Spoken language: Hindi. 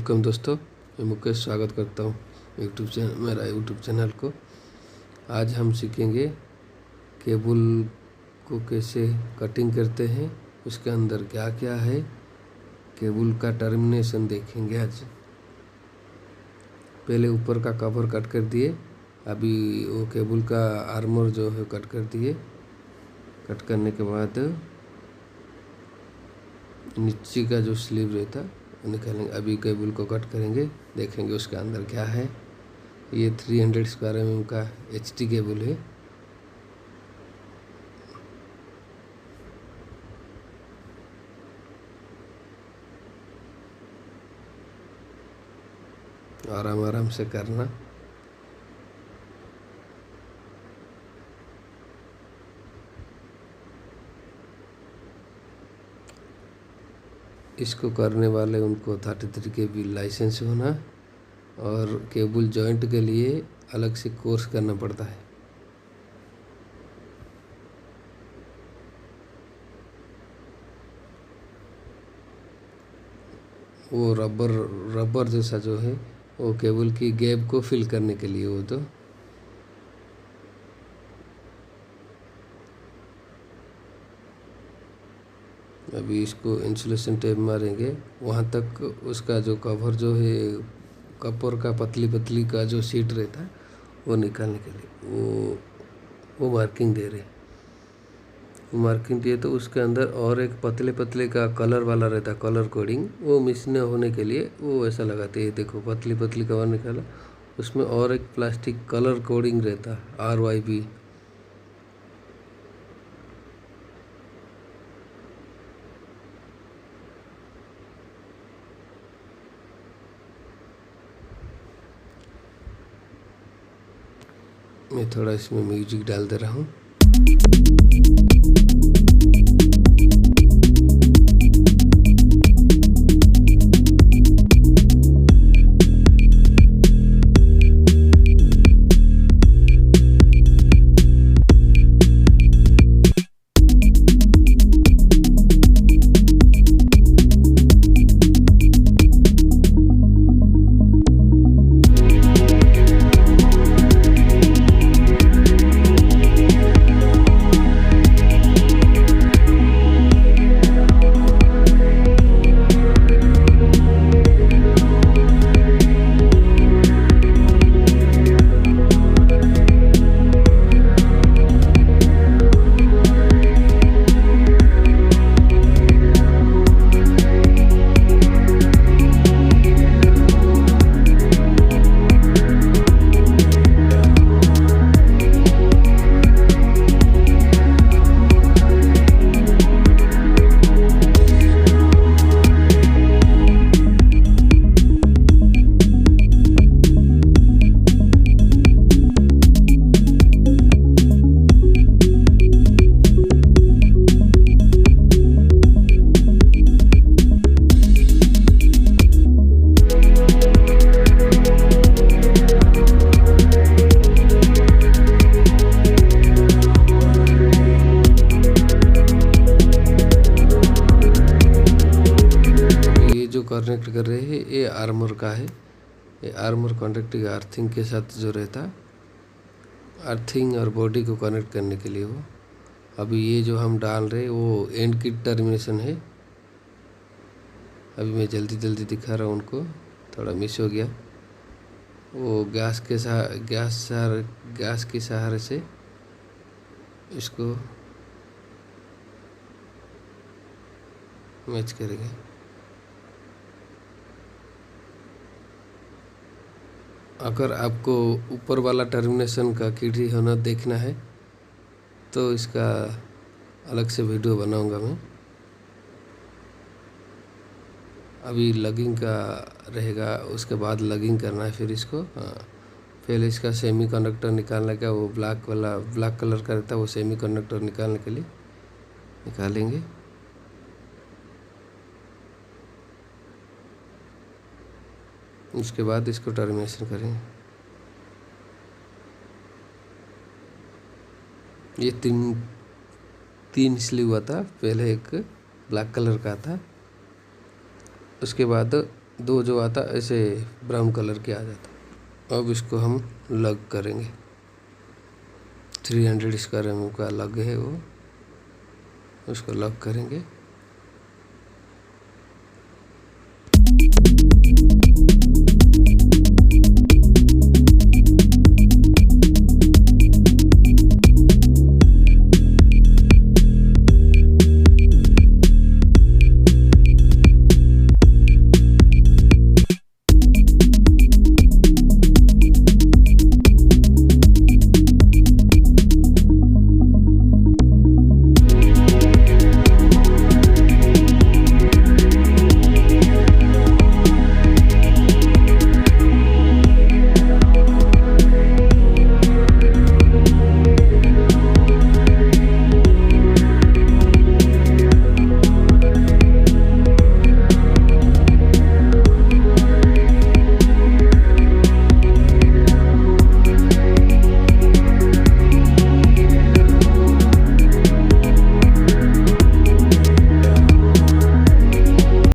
वेलकम दोस्तों, मैं मुकेश स्वागत करता हूँ मेरा यूट्यूब चैनल को। आज हम सीखेंगे केबल को कैसे कटिंग करते हैं, उसके अंदर क्या क्या है, केबल का टर्मिनेशन देखेंगे आज। पहले ऊपर का कवर कट कर दिए, अभी वो केबल का आर्मर जो है कट कर दिए। कट करने के बाद नीचे का जो स्लीव रहता वो निकालेंगे। अभी केबल को कट करेंगे, देखेंगे उसके अंदर क्या है। ये 300 स्क्वायर mm का HT केबल है। आराम आराम से करना। इसको करने वाले उनको 33 KB लाइसेंस होना और केबल जॉइंट के लिए अलग से कोर्स करना पड़ता है। वो रबर जैसा जो है वो केबल की गैप को फिल करने के लिए। वो तो अभी इसको इंसुलेशन टेप मारेंगे वहाँ तक। उसका जो कवर जो है कपर का पतली पतली का जो सीट रहता है वो निकालने के लिए वो मार्किंग दे रहे। मार्किंग दिए तो उसके अंदर और एक पतले पतले का कलर वाला रहता है, कलर कोडिंग। वो मिस न होने के लिए वो ऐसा लगाते हैं। देखो पतली पतली कवर निकाला, उसमें और एक प्लास्टिक कलर कोडिंग रहता है RYB। मैं थोड़ा इसमें म्यूजिक डाल दे रहा हूँ। कनेक्ट कर रहे हैं ये आर्मर का है। ये आर्मर कॉन्टेक्ट अर्थिंग के साथ जो रहता, अर्थिंग और बॉडी को कनेक्ट करने के लिए वो। अभी ये जो हम डाल रहे वो एंड की टर्मिनेशन है। अभी मैं जल्दी जल्दी दिखा रहा हूँ उनको, थोड़ा मिस हो गया। वो गैस के सहारे से इसको मैच करेंगे। अगर आपको ऊपर वाला टर्मिनेशन का किडी होना देखना है तो इसका अलग से वीडियो बनाऊंगा मैं। अभी लगिंग का रहेगा, उसके बाद लगिंग करना है। फिर इसको पहले इसका सेमी कंडक्टर निकालने का, वो ब्लैक कलर का रहता है, वो सेमी कंडक्टर निकालने के लिए निकालेंगे। उसके बाद इसको टर्मिनेशन करेंगे। ये तीन स्लीव हुआ था, पहले एक ब्लैक कलर का था, उसके बाद दो जो आता ऐसे ब्राउन कलर के आ जाता। अब इसको हम लग करेंगे। 300 स्क्वायर mm का लग है वो, उसको लग करेंगे।